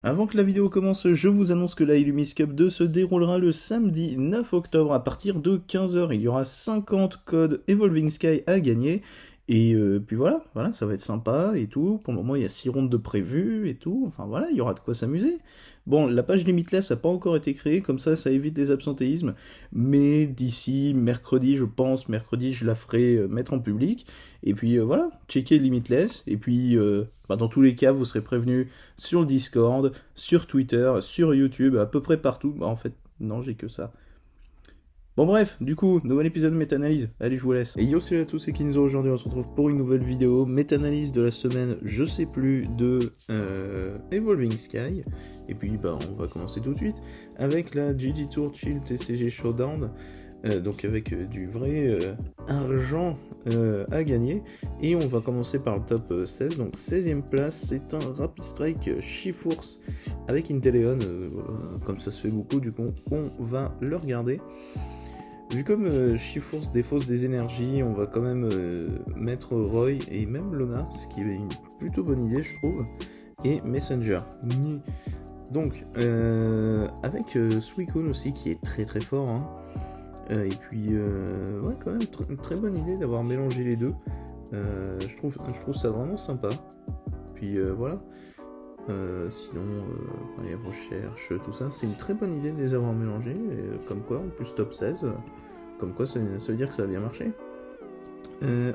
Avant que la vidéo commence, je vous annonce que la Illumis Cup 2 se déroulera le samedi 9 octobre à partir de 15 h. Il y aura 50 codes Evolving Sky à gagner. Et puis voilà, ça va être sympa et tout. Pour le moment, il y a 6 rondes de prévues et tout. Enfin voilà, il y aura de quoi s'amuser. Bon, la page Limitless n'a pas encore été créée, comme ça évite les absentéismes. Mais d'ici mercredi, je pense, mercredi, je la ferai mettre en public. Et puis voilà, checkez Limitless. Et puis, dans tous les cas, vous serez prévenus sur le Discord, sur Twitter, sur YouTube, à peu près partout. En fait, non, j'ai que ça. Bon bref, du coup, nouvel épisode de méta-analyse. Allez, je vous laisse. Et yo, salut à tous, c'est Kinzo. Aujourd'hui, on se retrouve pour une nouvelle vidéo. Méta-analyse de la semaine, je sais plus, de Evolving Sky. Et puis, on va commencer tout de suite avec la GD Tour Chill TCG Showdown. Donc avec du vrai argent à gagner. Et on va commencer par le top 16. Donc 16ème place, c'est un Rapid Strike Shiforce avec Inteleon. Comme ça se fait beaucoup, du coup on va le regarder. Vu comme Shiforce défausse des énergies, on va quand même mettre Roy et même Lona, ce qui est une plutôt bonne idée je trouve. Et Messenger. Donc avec Suicune aussi qui est très très fort, hein. Et puis, ouais, quand même, une très bonne idée d'avoir mélangé les deux. Je trouve ça vraiment sympa. Puis voilà. Sinon, les recherches, tout ça, c'est une très bonne idée de les avoir mélangés. Comme quoi, en plus top 16, comme quoi ça veut dire que ça a bien marché.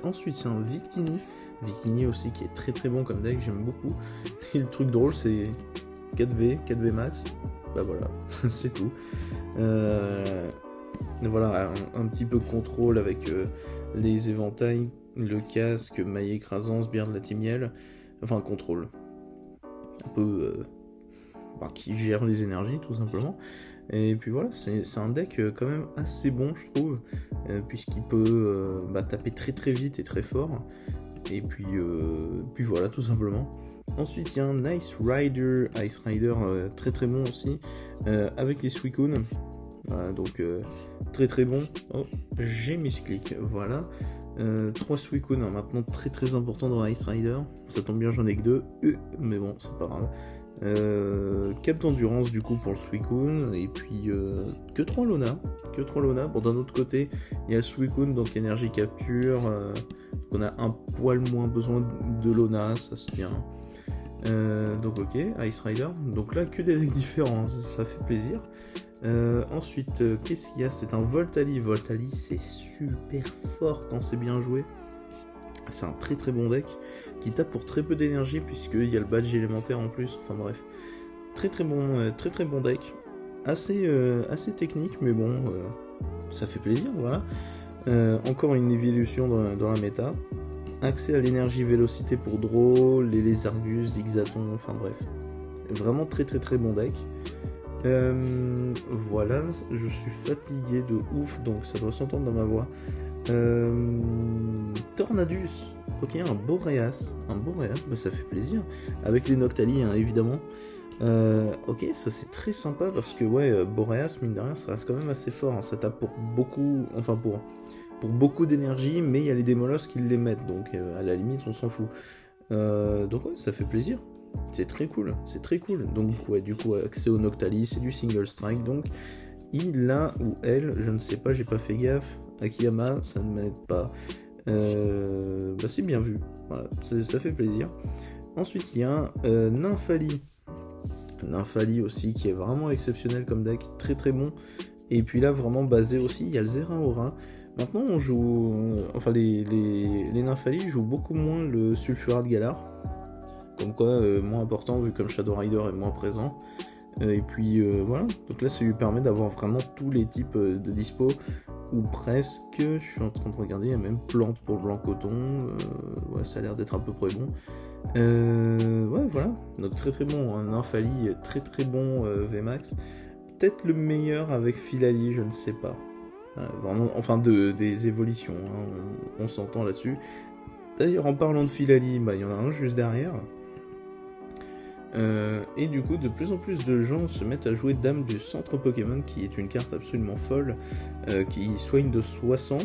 Ensuite, c'est un Victini. Victini aussi qui est très très bon comme deck, j'aime beaucoup. Et le truc drôle, c'est 4V max. Bah voilà, c'est tout. Voilà, un petit peu contrôle avec les éventails, le casque, maille écrasant, sbire de la timiel. Enfin, contrôle. Un peu qui gère les énergies, tout simplement. Et puis voilà, c'est un deck quand même assez bon, je trouve, puisqu'il peut taper très très vite et très fort. Et puis voilà, tout simplement. Ensuite, il y a un Ice Rider très très bon aussi, avec les Suicune. Voilà, donc très très bon. Oh, j'ai mis ce clic, voilà. 3 Suicune, hein, maintenant très très important dans Ice Rider. Ça tombe bien, j'en ai que 2, mais bon, c'est pas grave. Cap d'endurance du coup pour le Suicune, et puis que 3 Lona. Bon, d'un autre côté, il y a le Suicune, donc énergie capture. On a un poil moins besoin de Lona, ça se tient. Donc ok, Ice Rider. Donc là, que des decks différents, ça fait plaisir. Ensuite, qu'est-ce qu'il y a? C'est un Voltali. Voltali, c'est super fort quand c'est bien joué. C'est un très très bon deck qui tape pour très peu d'énergie puisqu'il y a le badge élémentaire en plus. Enfin bref, très très bon deck. Assez technique, mais bon, ça fait plaisir, voilà. Encore une évolution dans la méta. Accès à l'énergie vélocité pour draw, les Lézargus, Zigzaton, enfin bref. Vraiment très très très bon deck. Voilà, je suis fatigué de ouf, donc ça doit s'entendre dans ma voix. Tornadus, ok, un Boreas, ça fait plaisir, avec les Noctali, hein, évidemment. Ok, ça c'est très sympa parce que ouais, Boreas, mine de rien, ça reste quand même assez fort, hein. Ça tape pour beaucoup, enfin pour beaucoup d'énergie, mais il y a les Démolos qui les mettent, donc à la limite on s'en fout. Donc ouais, ça fait plaisir. C'est très cool. Donc ouais, du coup, accès au Noctali, c'est du single strike. Donc il a ou elle, je ne sais pas, j'ai pas fait gaffe. Akiyama, ça ne m'aide pas. C'est bien vu. Voilà, ça fait plaisir. Ensuite, il y a un Nymphali. Nymphali aussi, qui est vraiment exceptionnel comme deck, très très bon. Et puis là, vraiment basé aussi, il y a le Zeraora. Maintenant, on joue. Enfin, les Nymphali jouent beaucoup moins le Sulfurat de Galar. Comme quoi, moins important vu comme Shadow Rider est moins présent. Et puis voilà, donc là ça lui permet d'avoir vraiment tous les types de dispo, ou presque. Je suis en train de regarder, il y a même plante pour le blanc coton. Ouais, ça a l'air d'être à peu près bon. Ouais, voilà, donc très très bon, un Nymphali, très très bon VMAX. Peut-être le meilleur avec Philali, je ne sais pas. Vraiment, enfin des évolutions, hein, on s'entend là-dessus. D'ailleurs, en parlant de Philali, il y en a un juste derrière. Et du coup, de plus en plus de gens se mettent à jouer Dame du Centre Pokémon, qui est une carte absolument folle, qui soigne de 60,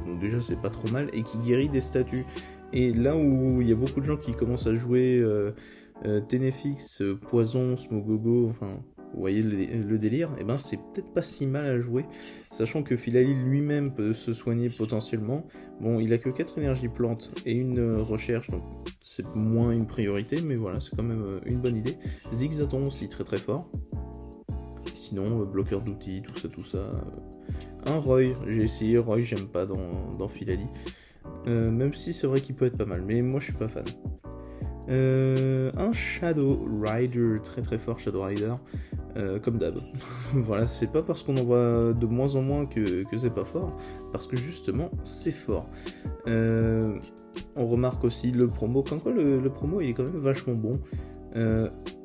donc déjà c'est pas trop mal, et qui guérit des statues. Et là où il y a beaucoup de gens qui commencent à jouer Ténéfix, Poison, Smogogo, enfin, vous voyez le délire, et ben c'est peut-être pas si mal à jouer, sachant que Philalil lui-même peut se soigner potentiellement. Bon, il a que 4 énergies plantes et une recherche, donc c'est moins une priorité, mais voilà, c'est quand même une bonne idée. Zigzaton aussi très très fort. Sinon, bloqueur d'outils, tout ça. Un Roy, j'ai essayé Roy, j'aime pas dans Philalil. Même si c'est vrai qu'il peut être pas mal, mais moi je suis pas fan. Un Shadow Rider, très très fort Shadow Rider, comme d'hab. Voilà, c'est pas parce qu'on en voit de moins en moins que c'est pas fort, parce que justement c'est fort. On remarque aussi le promo, comme quoi le promo il est quand même vachement bon.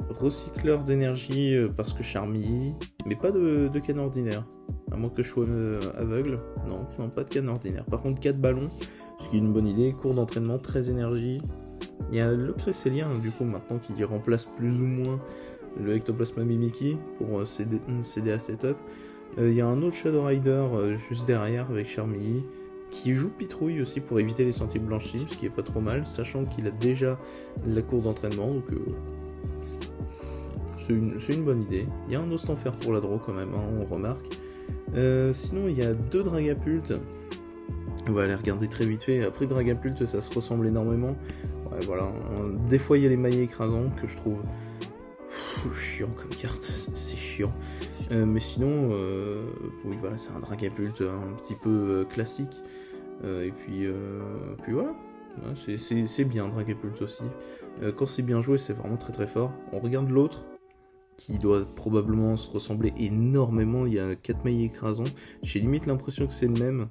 Recycleur d'énergie parce que Charmilly, mais pas de canne ordinaire. À moins que je sois aveugle. Non, pas de canne ordinaire. Par contre, 4 ballons, ce qui est une bonne idée. Cours d'entraînement, 13 énergie. Il y a le Cressélien, du coup, maintenant, qui remplace plus ou moins le Ectoplasma Mimikyu pour céder à setup. Il y a un autre Shadow Rider juste derrière avec Charmilly, qui joue Pitrouille aussi pour éviter les sentiers blanchis, ce qui est pas trop mal, sachant qu'il a déjà la cour d'entraînement, donc c'est une bonne idée. Il y a un Ostenfer pour la draw quand même, hein, on remarque. Sinon, il y a 2 Dragapult. On va aller regarder très vite fait. Après, Dragapult, ça se ressemble énormément. Ouais, voilà. Des fois, il y a les maillets écrasants que je trouve chiant comme carte. C'est chiant. Mais sinon, oui, voilà, c'est un Dragapult un petit peu classique. Et puis voilà. C'est bien, Dragapult aussi. Quand c'est bien joué, c'est vraiment très très fort. On regarde l'autre, qui doit probablement se ressembler énormément. Il y a 4 mailles écrasants. J'ai limite l'impression que c'est le même.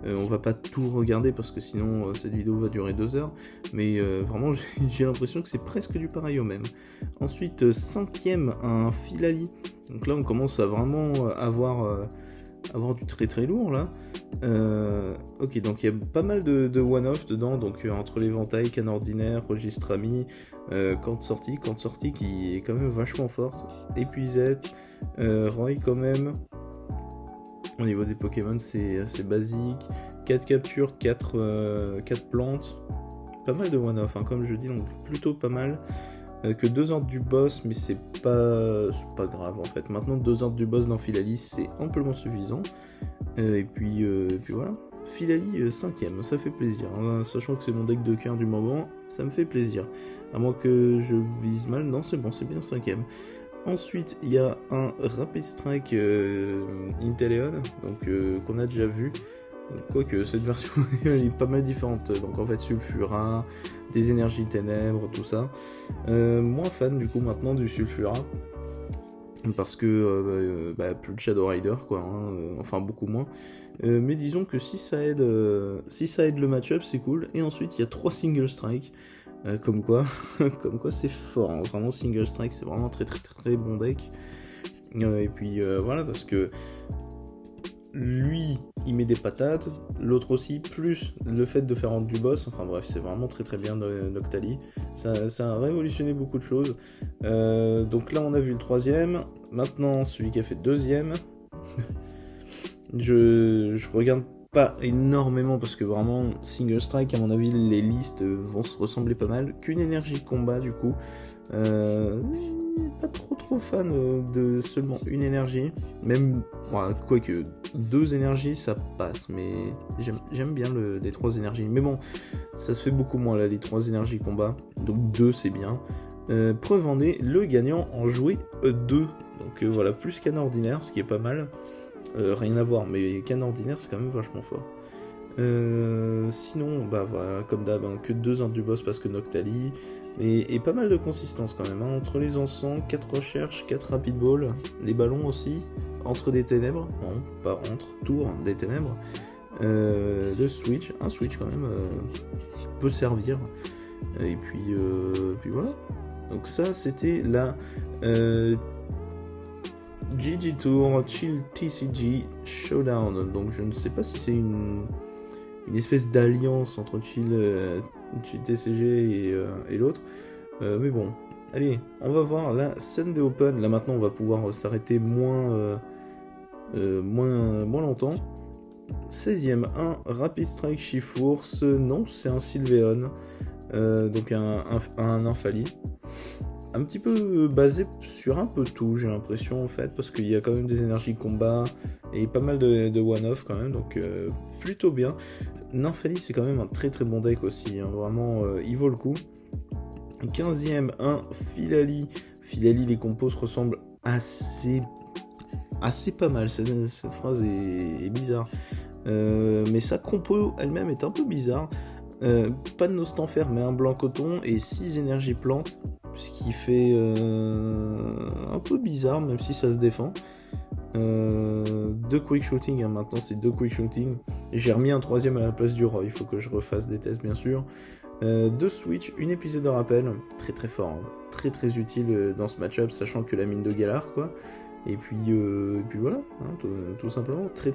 On va pas tout regarder parce que sinon cette vidéo va durer 2 heures. Mais vraiment, j'ai l'impression que c'est presque du pareil au même. Ensuite, 5ème, un Philalil. Donc là, on commence à vraiment avoir du très très lourd là. Ok, donc il y a pas mal de one-off dedans, donc entre l'éventail, canne ordinaire, registre ami, camp de sortie qui est quand même vachement forte, épuisette, Roy quand même. Au niveau des Pokémon, c'est assez basique. 4 captures, 4 plantes. Pas mal de one-off, hein, comme je dis, donc plutôt pas mal. Que 2 ordres du boss, mais c'est pas grave en fait. Maintenant, 2 ordres du boss dans Philalil, c'est amplement suffisant. Et puis voilà. Philalil 5ème, ça fait plaisir. Hein, sachant que c'est mon deck de cœur du moment, ça me fait plaisir. À moins que je vise mal, non, c'est bon, c'est bien 5ème. Ensuite, il y a un Rapid Strike Inteleon, donc qu'on a déjà vu. Quoique cette version est pas mal différente, donc en fait Sulfura, des énergies ténèbres, tout ça. Moins fan du coup maintenant du Sulfura, parce que plus de Shadow Rider quoi, hein, enfin beaucoup moins. Mais disons que si ça aide le match-up, c'est cool. Et ensuite il y a 3 Single Strike, comme quoi c'est fort, hein. Vraiment Single Strike c'est vraiment très très très bon deck. Et puis voilà, parce que lui, il met des patates, l'autre aussi, plus le fait de faire rentrer du boss, enfin bref, c'est vraiment très très bien Noctali. Ça a révolutionné beaucoup de choses. Donc là, on a vu le 3ème, maintenant celui qui a fait 2ème. je regarde pas énormément parce que vraiment, Single Strike, à mon avis, les listes vont se ressembler pas mal. Qu'une énergie combat, du coup. Pas trop fan de seulement une énergie, même quoique 2 énergies ça passe, mais j'aime bien les 3 énergies, mais bon ça se fait beaucoup moins là, les 3 énergies combat, donc 2 c'est bien. Preuve en est, le gagnant en jouait 2, donc voilà, plus canne ordinaire, ce qui est pas mal. Rien à voir, mais canne ordinaire c'est quand même vachement fort. Sinon, voilà, comme d'hab, hein, que 2 ordres du boss parce que Noctali, et pas mal de consistance quand même, hein, entre les encens, 4 recherches, 4 rapid balls, les ballons aussi, entre des ténèbres, non, pas entre, tour des ténèbres, le switch, un switch quand même, peut servir, et puis voilà. Donc ça, c'était la GG Tour Chill TCG Showdown, donc je ne sais pas si c'est une espèce d'alliance entre Chill TCG et l'autre. Mais bon, allez, on va voir la Sunday Open. Là maintenant, on va pouvoir s'arrêter moins longtemps. 16ème, un Rapid Strike Chifours. Non, c'est un Sylveon. Donc un Infali. Un petit peu basé sur un peu tout, j'ai l'impression en fait, parce qu'il y a quand même des énergies combat et pas mal de one-off quand même, donc plutôt bien. Nymphalie c'est quand même un très très bon deck aussi, hein, vraiment il vaut le coup. 15ème, un Philali. Philali, les compos se ressemblent assez pas mal, cette phrase est bizarre. Mais sa compo elle-même est un peu bizarre. Pas de Nostanfer mais un blanc coton et 6 énergies plantes, ce qui fait un peu bizarre même si ça se défend. 2 quick shooting, hein, maintenant c'est 2 quick shooting. J'ai remis un 3ème à la place du Roy, il faut que je refasse des tests bien sûr. 2 switch, une épisode de rappel, très très fort, hein, très très utile dans ce match-up, sachant que la mine de Galar quoi. Et puis voilà, hein, tout simplement, très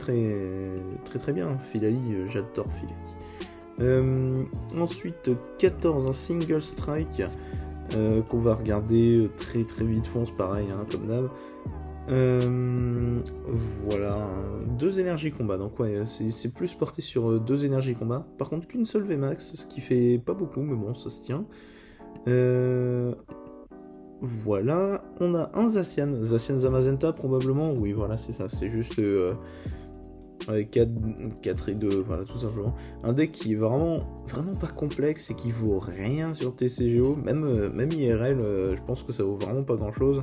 bien. Philali, j'adore Philali. Ensuite 14, un single strike qu'on va regarder très très vite fonce, pareil hein, comme d'hab. Voilà, 2 énergies combat, donc ouais, c'est plus porté sur 2 énergies combat. Par contre qu'une seule Vmax, ce qui fait pas beaucoup, mais bon, ça se tient. Voilà, on a un Zacian Zamazenta probablement, oui voilà c'est ça, c'est juste 4 et 2, voilà tout simplement. Un deck qui est vraiment pas complexe et qui vaut rien sur TCGO, même IRL, je pense que ça vaut vraiment pas grand chose.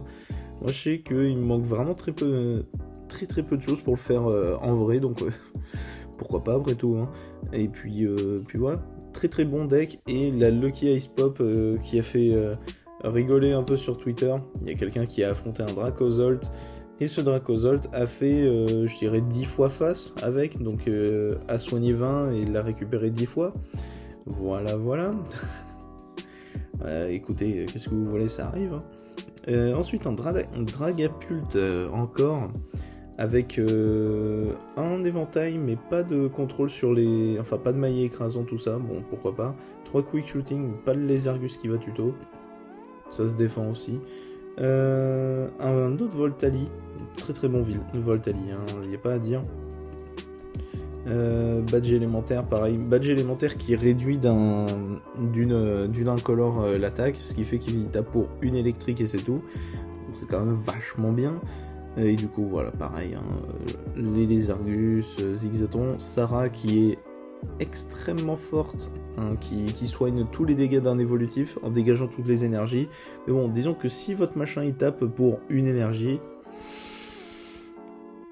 Moi je sais qu'il me manque vraiment très peu de choses pour le faire en vrai, donc pourquoi pas après tout, hein. Et puis voilà, très bon deck, et la Lucky Ice Pop qui a fait rigoler un peu sur Twitter. Il y a quelqu'un qui a affronté un Dracozolt, et ce Dracozolt a fait, je dirais, 10 fois face avec, donc a soigné 20 et l'a récupéré 10 fois. Voilà. Écoutez, qu'est-ce que vous voulez, ça arrive, hein. Ensuite, un Dragapult encore, avec un éventail, mais pas de contrôle sur les... Enfin, pas de maillet écrasant, tout ça, bon, pourquoi pas. 3 quick shooting, pas le Lézargus qui va tuto. Ça se défend aussi. Un autre Voltali, très bon Voltali, il n'y a pas à dire. Badge élémentaire, pareil. Badge élémentaire qui réduit d'une incolore l'attaque, ce qui fait qu'il tape pour une électrique et c'est tout. Donc c'est quand même vachement bien. Et du coup, voilà, pareil. Les Lézargus, Zigzaton, Sarah qui est extrêmement forte, hein, qui soigne tous les dégâts d'un évolutif en dégageant toutes les énergies. Mais bon, disons que si votre machin il tape pour une énergie,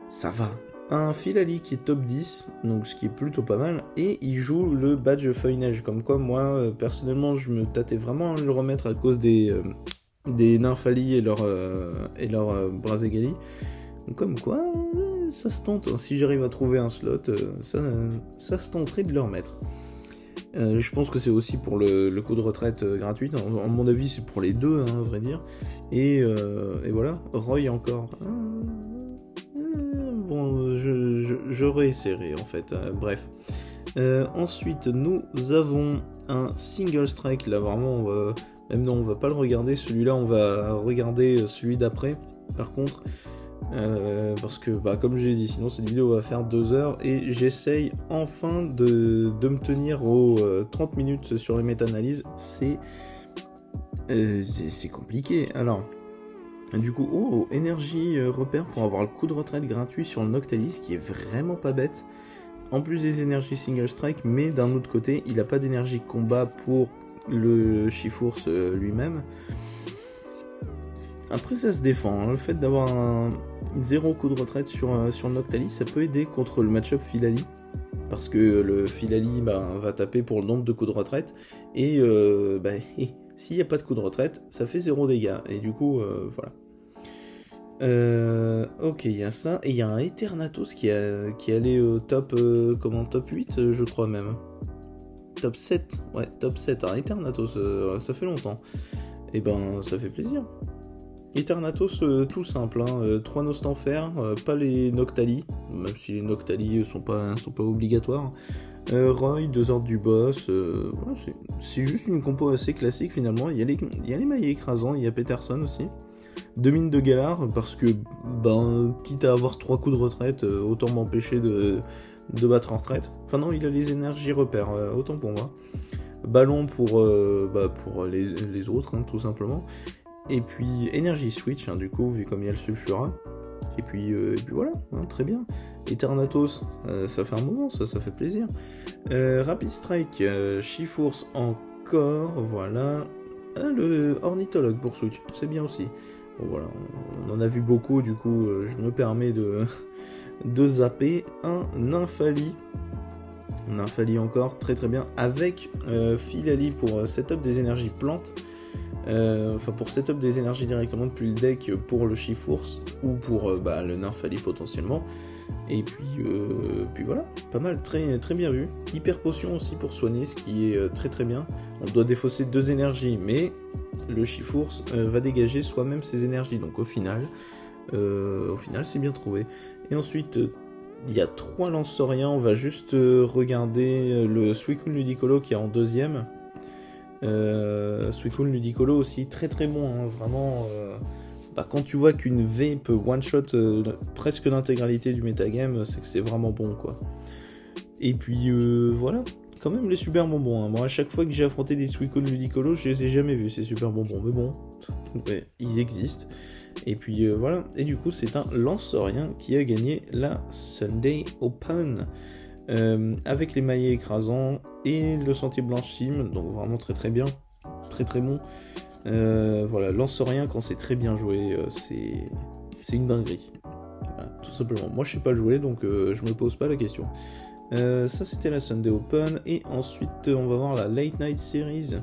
ça va. Un Philali qui est top 10, donc ce qui est plutôt pas mal, et il joue le badge Feuille Neige, comme quoi moi personnellement je me tâtais vraiment à le remettre à cause des Nymphali et leur Brazegali. Comme quoi, ça se tente, hein. Si j'arrive à trouver un slot, ça se tenterait de le remettre. Je pense que c'est aussi pour le coup de retraite gratuite, à mon avis c'est pour les deux, hein, à vrai dire. Et voilà, Roy encore. Bon, je réessayerai en fait, bref. Ensuite, nous avons un single strike, là vraiment, même non, on va pas le regarder, celui-là on va regarder celui d'après, par contre, parce que, comme j'ai dit, sinon cette vidéo va faire 2 heures, et j'essaye enfin de me tenir aux 30 minutes sur les méta-analyses, c'est compliqué. Alors, du coup, énergie repère pour avoir le coup de retraite gratuit sur le Noctalis, qui est vraiment pas bête. En plus des énergies single strike, mais d'un autre côté, il a pas d'énergie combat pour le Chifours lui-même. Après, ça se défend, hein. Le fait d'avoir un 0 coup de retraite sur le Noctalis, ça peut aider contre le match-up Philali, parce que le Philali va taper pour le nombre de coups de retraite, et s'il n'y a pas de coup de retraite, ça fait 0 dégâts, et du coup, voilà. Ok, il y a ça, et il y a un Eternatus qui est allé au top 8, je crois même. Top 7, ouais, top 7, un Eternatus, ça fait longtemps. Et ça fait plaisir. Eternatus, tout simple, hein, 3 Nostanfer, pas les Noctali, même si les Noctali sont pas obligatoires. Roy, 2 ordres du boss, c'est juste une compo assez classique finalement. Il y a les maillets écrasants, il y a Peterson aussi. 2 mines de Galar, parce que, quitte à avoir 3 coups de retraite, autant m'empêcher de battre en retraite. Enfin non, il a les énergies repères, autant pour moi. ballon pour les autres, hein, tout simplement. Et puis Energy Switch, hein, du coup, vu comme il y a le Sulfura. Et puis voilà, hein, très bien. Eternatus, ça fait un moment, ça fait plaisir. Rapid Strike, Shiforce encore, voilà. Ah, le Ornithologue pour Switch, c'est bien aussi. Bon voilà, on en a vu beaucoup, du coup je me permets de zapper. Un Nymphali. Nymphali encore, très très bien. Avec Philali pour setup des énergies plantes. Pour setup des énergies directement depuis le deck pour le Shiforce ou pour le Nymphali potentiellement. Et puis voilà, pas mal, très, très bien vu. Hyper potion aussi pour soigner, ce qui est très très bien. On doit défausser 2 énergies, mais le Shiforce va dégager soi-même ses énergies. Donc au final c'est bien trouvé. Et ensuite, il y a 3 lansoriens. On va juste regarder le Suicune Ludicolo qui est en deuxième. Suicune Ludicolo aussi très très bon, hein, vraiment. Quand tu vois qu'une V peut one-shot presque l'intégralité du metagame, c'est que c'est vraiment bon, quoi. Et puis voilà, quand même les super bonbons. Hein. Moi, à chaque fois que j'ai affronté des Suicune Ludicolo, je les ai jamais vus, ces super bonbons. Mais bon, ouais, ils existent. Et puis voilà, et du coup, c'est un Lansorien qui a gagné la Sunday Open. Avec les maillets écrasants et le sentier blanchime, donc vraiment très très bien, très très bon. Voilà, Lansorien quand c'est très bien joué, c'est une dinguerie. Voilà, tout simplement. Moi je sais pas le jouer, donc je me pose pas la question. Ça c'était la Sunday Open, et ensuite on va voir la Late Night Series.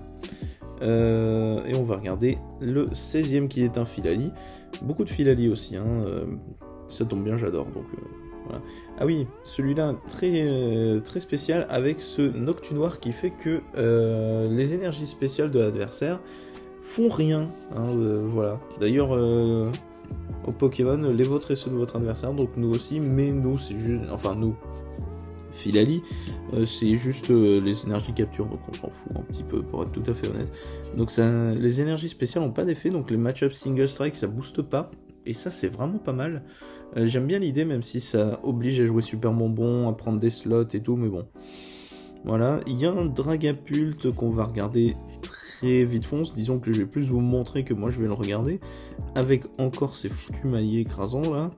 Et on va regarder le 16e qui est un Philali. Beaucoup de Philali aussi, hein. Ça tombe bien, j'adore, donc... Voilà. Ah oui, celui-là très, très spécial avec ce Noctunoir qui fait que les énergies spéciales de l'adversaire font rien. Hein, voilà. D'ailleurs, au Pokémon, les vôtres et ceux de votre adversaire, donc nous aussi, mais nous, c'est juste. Enfin, nous, Philali, c'est juste les énergies capture, donc on s'en fout un petit peu pour être tout à fait honnête. Donc les énergies spéciales n'ont pas d'effet, donc les match-ups single strike ça booste pas, et ça c'est vraiment pas mal. J'aime bien l'idée, même si ça oblige à jouer super bonbon, à prendre des slots et tout, mais bon. Voilà, il y a un Dragapult qu'on va regarder très vite fonce, disons que je vais plus vous montrer que moi je vais le regarder, avec encore ces foutus maillets écrasants là.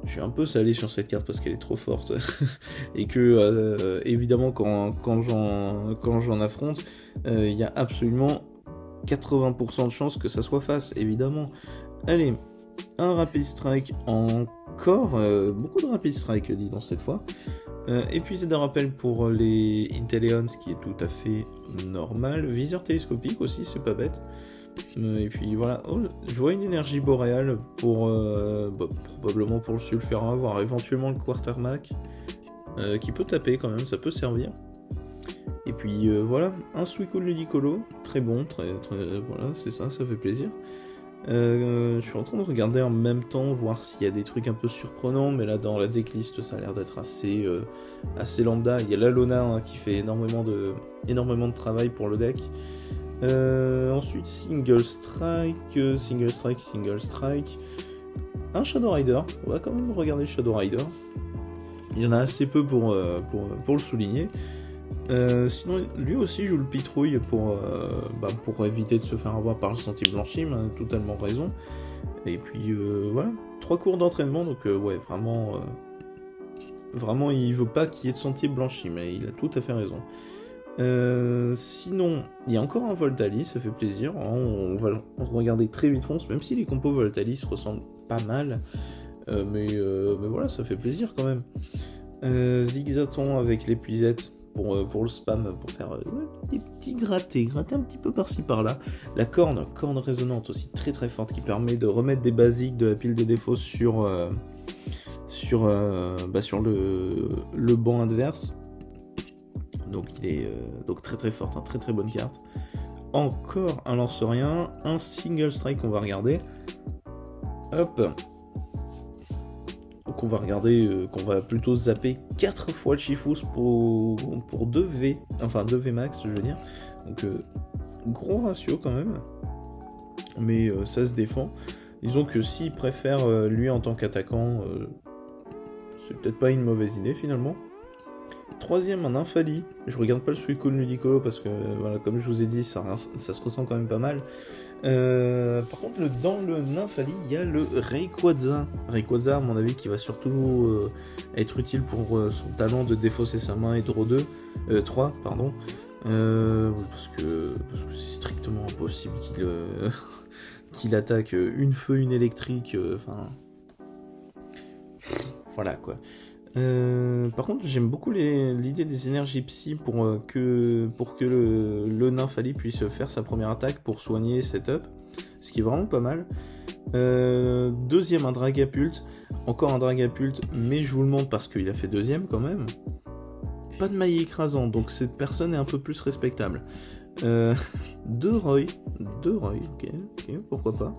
Je suis un peu salé sur cette carte parce qu'elle est trop forte, et que évidemment quand j'en affronte, il y a absolument 80% de chances que ça soit face, évidemment. Allez, un Rapid Strike encore, beaucoup de Rapid Strike, dis donc cette fois. Et puis c'est des rappels pour les Inteleons, qui est tout à fait normal. Viseur télescopique aussi, c'est pas bête. Et puis voilà, je vois une énergie boréale pour probablement pour le Sulfura, voire éventuellement le Quartermac, qui peut taper quand même, ça peut servir. Et puis voilà, un Suicune Ludicolo, très bon, très voilà, c'est ça, ça fait plaisir. Je suis en train de regarder en même temps, voir s'il y a des trucs un peu surprenants, mais là dans la decklist ça a l'air d'être assez lambda. Il y a l'Alona, hein, qui fait énormément de travail pour le deck. Ensuite Single Strike, un Shadow Rider, on va quand même regarder Shadow Rider. Il y en a assez peu pour le souligner. Sinon, lui aussi joue le pitrouille pour éviter de se faire avoir par le sentier blanchime, hein, totalement raison. Et puis voilà, 3 cours d'entraînement, donc ouais, vraiment il veut pas qu'il y ait de sentier blanchime, mais il a tout à fait raison. Sinon, il y a encore un Voltali, ça fait plaisir, hein, on va le regarder très vite fonce, même si les compos Voltali se ressemblent pas mal, mais voilà, ça fait plaisir quand même. Zigzaton avec l'épuisette pour le spam, pour faire des petits gratter un petit peu par-ci par-là. La corne résonante aussi très très forte, qui permet de remettre des basiques de la pile des défauts sur le banc adverse. Donc il est donc très très forte, hein, très très bonne carte. Encore un lance-rien, un single strike qu'on va regarder. Hop. Donc on va regarder, qu'on va plutôt zapper 4 fois le Chifous pour 2 V, enfin 2 V max je veux dire. Donc gros ratio quand même. Mais ça se défend. Disons que s'il préfère lui en tant qu'attaquant, c'est peut-être pas une mauvaise idée finalement. Troisième, un Infali. Je regarde pas le Suicune Ludicolo parce que, voilà, comme je vous ai dit, ça se ressent quand même pas mal. Par contre, dans le Nymphali, il y a le Rayquaza. Rayquaza, à mon avis, qui va surtout être utile pour son talent de défausser sa main et draw 3, pardon. Parce que c'est strictement impossible qu'il attaque une feu, une électrique, enfin... voilà, quoi. Par contre, j'aime beaucoup l'idée des énergies psy pour que le Nymphali puisse faire sa première attaque pour soigner setup, ce qui est vraiment pas mal. Deuxième, un Dragapult. Encore un Dragapult, mais je vous le montre parce qu'il a fait deuxième quand même. Pas de maille écrasant, donc cette personne est un peu plus respectable. Deux Roy, ok, pourquoi pas.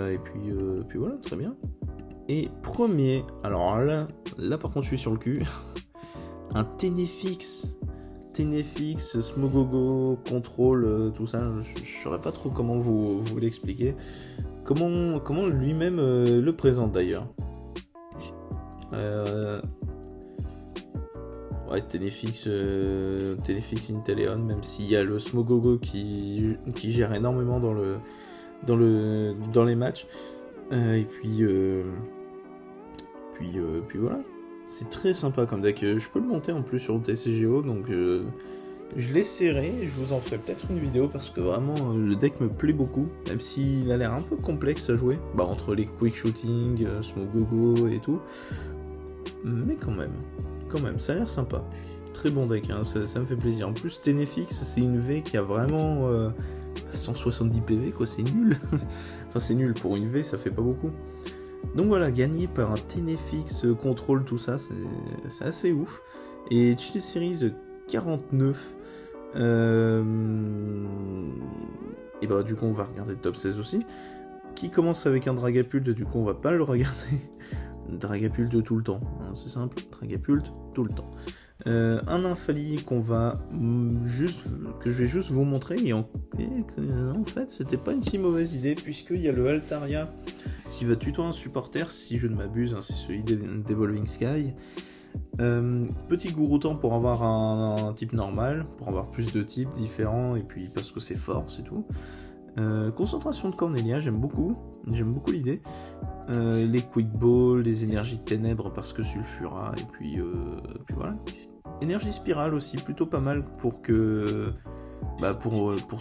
Et puis voilà, très bien. Et premier, alors là par contre je suis sur le cul, un Tenefix, Smogogo, Contrôle, tout ça, je saurais pas trop comment vous l'expliquer, comment lui-même le présente d'ailleurs. Ouais, Tenefix Inteleon, même s'il y a le Smogogo qui gère énormément dans les matchs. Et puis voilà, c'est très sympa comme deck. Je peux le monter en plus sur le TCGO, donc je l'essaierai. Je vous en ferai peut-être une vidéo parce que vraiment le deck me plaît beaucoup, même s'il a l'air un peu complexe à jouer, entre les quick shooting, Smogogo et tout, mais quand même, ça a l'air sympa. Très bon deck, hein, ça me fait plaisir. En plus, Tenefix, c'est une V qui a vraiment 170 PV, quoi, c'est nul. Enfin, c'est nul pour une V, ça fait pas beaucoup. Donc voilà, gagné par un Tenefix, contrôle, tout ça, c'est assez ouf. Et Chile Series 49. Et bah, du coup, on va regarder le top 16 aussi. Qui commence avec un Dragapult, du coup, on va pas le regarder. Dragapult tout le temps, hein, c'est simple, Dragapult tout le temps. Un Infali que je vais juste vous montrer, et en fait c'était pas une si mauvaise idée, puisqu'il y a le Altaria qui va tutoyer un supporter, si je ne m'abuse, hein, c'est celui d'Evolving Sky. Petit Gouroutan pour avoir un type normal, pour avoir plus de types différents, et puis parce que c'est fort, c'est tout. Concentration de Cornelia, j'aime beaucoup l'idée. Les Quick Ball, les énergies de ténèbres parce que Sulfura, et puis voilà. Énergie spirale aussi, plutôt pas mal pour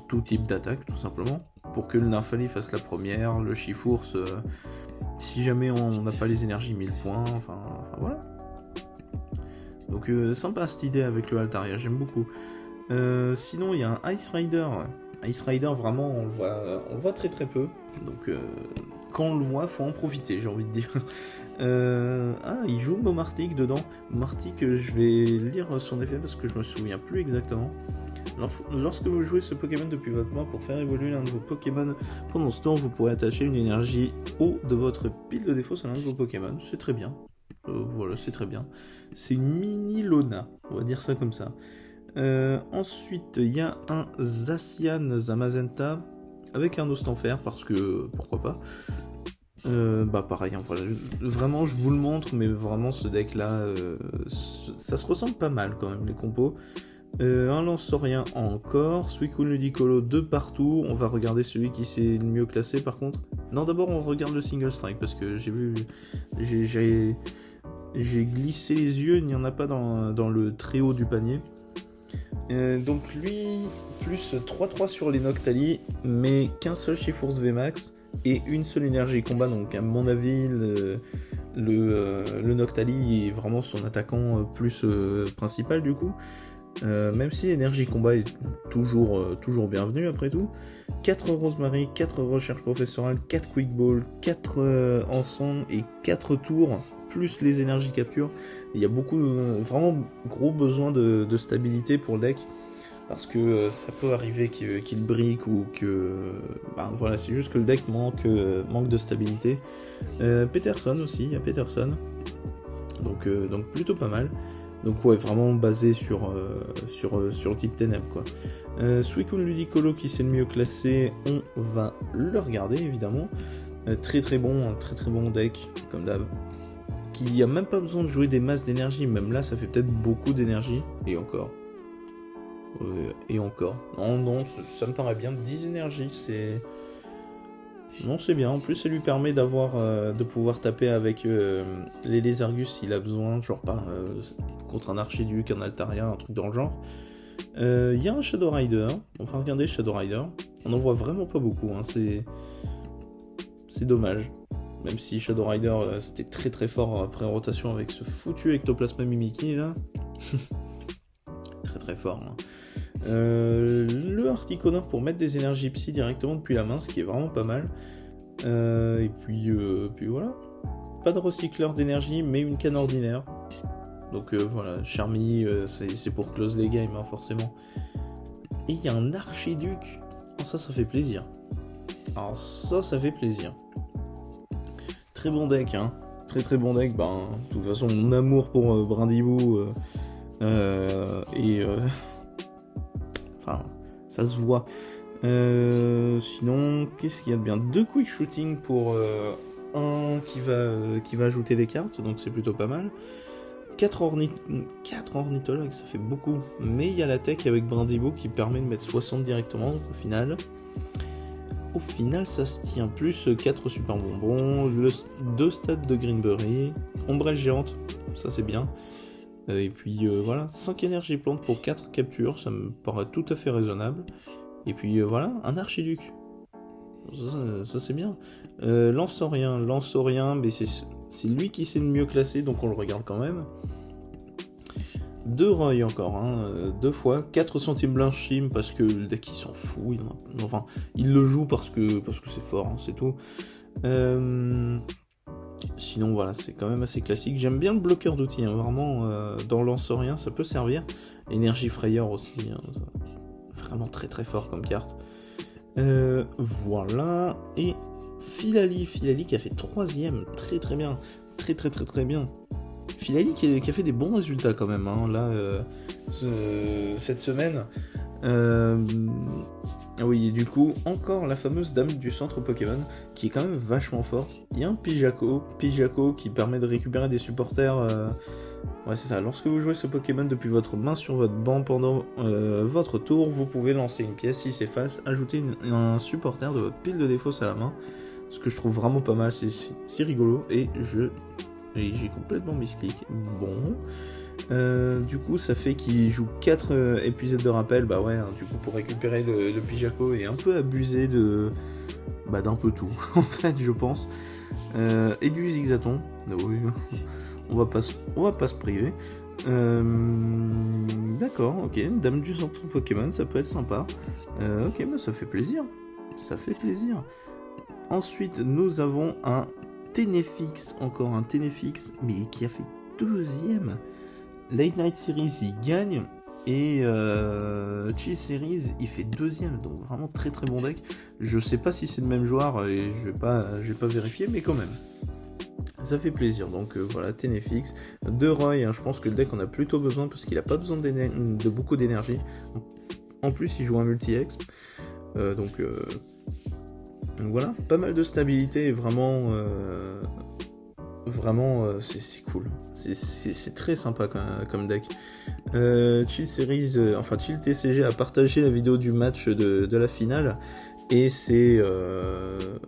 tout type d'attaque, tout simplement. Pour que le Nymphali fasse la première, le Chifours, si jamais on n'a pas les énergies 1000 points, enfin voilà. Donc sympa cette idée avec le Altaria, j'aime beaucoup. Sinon il y a un Ice Rider. Ice Rider, vraiment, on le voit très très peu. Donc, quand on le voit, faut en profiter, j'ai envie de dire. Il joue Momartic dedans. Momartic, je vais lire son effet parce que je me souviens plus exactement. Lorsque vous jouez ce Pokémon depuis votre main pour faire évoluer l'un de vos Pokémon, pendant ce temps, vous pourrez attacher une énergie haut de votre pile de défauts à l'un de vos Pokémon. C'est très bien. Voilà, c'est très bien. C'est une mini Lona, on va dire ça comme ça. Ensuite, il y a un Zacian Zamazenta avec un Ostenfer parce que pourquoi pas. Pareil, hein, voilà, vraiment je vous le montre, mais vraiment ce deck là, ça se ressemble pas mal quand même les compos. Un Lanceurien encore, Suicune Ludicolo de partout. On va regarder celui qui s'est le mieux classé par contre. Non, d'abord on regarde le Single Strike parce que j'ai glissé les yeux, il n'y en a pas dans le très haut du panier. Donc lui, plus 3-3 sur les Noctali, mais qu'un seul chez Force VMAX et une seule énergie combat, donc à mon avis le Noctali est vraiment son attaquant plus principal du coup, même si l'énergie combat est toujours bienvenue après tout. 4 Rosemary, 4 recherches professorales, 4 Quick Ball, 4 ensemble et 4 tours, plus les énergies capture. Il y a vraiment gros besoin de stabilité pour le deck, parce que ça peut arriver qu'il brique ou que... voilà, c'est juste que le deck manque de stabilité. Peterson aussi, il y a Peterson. Donc plutôt pas mal. Donc ouais, vraiment basé sur le type ténèbres, quoi. Suicune Ludicolo qui s'est le mieux classé, on va le regarder évidemment. Très très bon deck, comme d'hab. qu'il n'y a même pas besoin de jouer des masses d'énergie. Même là, ça fait peut-être beaucoup d'énergie. Et encore. Non, ça me paraît bien. 10 énergies, c'est... Non, c'est bien. En plus, ça lui permet de pouvoir taper avec les Lézargus s'il a besoin. Genre pas contre un Archiduc, un Altaria, un truc dans le genre. Il y a un Shadow Rider. Enfin, regardez Shadow Rider. On en voit vraiment pas beaucoup. Hein. C'est dommage. Même si Shadow Rider, c'était très très fort après rotation avec ce foutu Ectoplasma Mimikyu là. Très très fort. Hein. Le Articuno pour mettre des énergies psy directement depuis la main, ce qui est vraiment pas mal. Et puis voilà. Pas de recycleur d'énergie, mais une canne ordinaire. Donc voilà, Charmy, c'est pour close les games, hein, forcément. Et il y a un Archiduc. Oh, ça fait plaisir. Alors ça fait plaisir. Très bon deck, hein. Très très bon deck. Ben, de toute façon, mon amour pour Brindibou enfin, ça se voit. Sinon, qu'est-ce qu'il y a de bien? 2 quick shooting pour un qui va ajouter des cartes, donc c'est plutôt pas mal. 4 ornithologues, ça fait beaucoup. Mais il y a la tech avec Brindibou qui permet de mettre 60 directement, donc au final, ça se tient. Plus 4 super bonbons, 2 stats de Greenberry, ombrelle géante, ça c'est bien. Et puis voilà, 5 énergies plantes pour 4 captures, ça me paraît tout à fait raisonnable. Et puis voilà, un Archiduc. Ça c'est bien. Lansorien, mais c'est lui qui s'est le mieux classé, donc on le regarde quand même. 2 Roy encore, hein, 2 fois, 4 centimes blanchim parce que le deck il s'en fout, il le joue parce que c'est fort, hein, c'est tout. Sinon voilà, c'est quand même assez classique. J'aime bien le bloqueur d'outils, hein, vraiment, dans Lansorien ça peut servir. Énergie frayeur aussi, hein, vraiment très très fort comme carte. Voilà, et Filali qui a fait 3ème, très très bien, très bien. Filali qui a fait des bons résultats quand même, hein, là, cette semaine. Oui, et du coup, encore la fameuse dame du centre Pokémon, qui est quand même vachement forte. Il y a un Pijako qui permet de récupérer des supporters. Ouais, c'est ça. Lorsque vous jouez ce Pokémon depuis votre main sur votre banc pendant votre tour, vous pouvez lancer une pièce. Si c'est face, ajouter un supporter de votre pile de défausse à la main. Ce que je trouve vraiment pas mal, c'est rigolo. Et j'ai complètement misclick. Bon. Du coup, ça fait qu'il joue 4 épisodes de rappel. Bah ouais, hein, du coup, pour récupérer le Pijako et un peu abuser d'un peu tout, en fait, je pense. Et du Zigzaton. Oui, on va pas se priver. D'accord, ok. Dame du centre Pokémon, ça peut être sympa. Ok, bah ça fait plaisir. Ensuite, nous avons un Ténéfix, encore un Ténéfix, mais qui a fait 2ème. Late Night Series, il gagne, et Chill Series, il fait 2ème, donc vraiment très très bon deck. Je sais pas si c'est le même joueur, et je vais pas vérifier, mais quand même. Ça fait plaisir, donc voilà, Ténéfix. De Roy, hein, je pense que le deck en a plutôt besoin, parce qu'il a pas besoin de beaucoup d'énergie. En plus, il joue un multi-exp, donc voilà, pas mal de stabilité, et vraiment, c'est cool. C'est très sympa comme deck. Chill Series, Chill TCG a partagé la vidéo du match de la finale, et c'est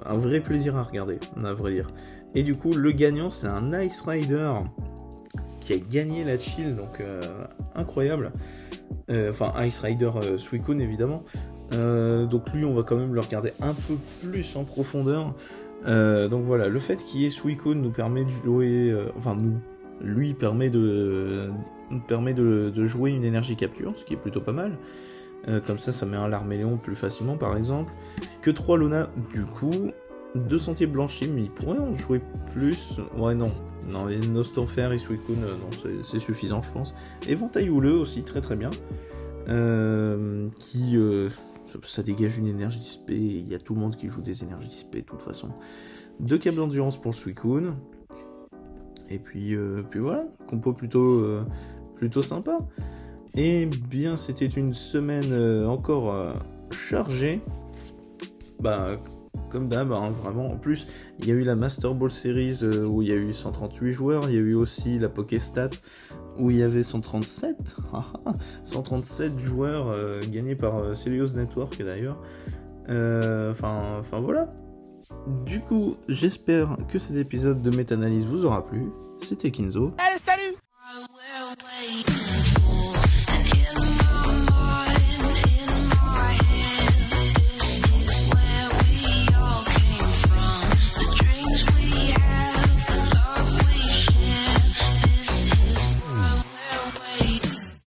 un vrai plaisir à regarder, à vrai dire. Et du coup, le gagnant, c'est un Ice Rider qui a gagné la Chill, donc incroyable. Ice Rider Suicune, évidemment. Donc lui, on va quand même le regarder un peu plus en profondeur. Donc voilà, le fait qu'il y ait Suicune nous permet de jouer... lui permet de jouer une énergie capture, ce qui est plutôt pas mal. Comme ça met un Larméléon plus facilement, par exemple. Que 3 Luna, du coup... 2 sentiers blanchis, mais il pourrait en jouer plus. Ouais, non, les Nostopher et Suicune, non, c'est suffisant, je pense. Éventail houleux aussi, très très bien. Ça dégage une énergie spé, il y a tout le monde qui joue des énergies spé, de toute façon. 2 câbles d'endurance pour le Suicune. Et puis voilà, compo plutôt sympa. Et bien, c'était une semaine encore chargée. comme d'hab, hein, vraiment. En plus, il y a eu la Master Ball Series où il y a eu 138 joueurs, il y a eu aussi la Pokéstat où il y avait 137, 137 joueurs gagnés par Celios Network d'ailleurs. Enfin voilà. Du coup, j'espère que cet épisode de méta-analyse vous aura plu. C'était Kinzo. Allez, salut!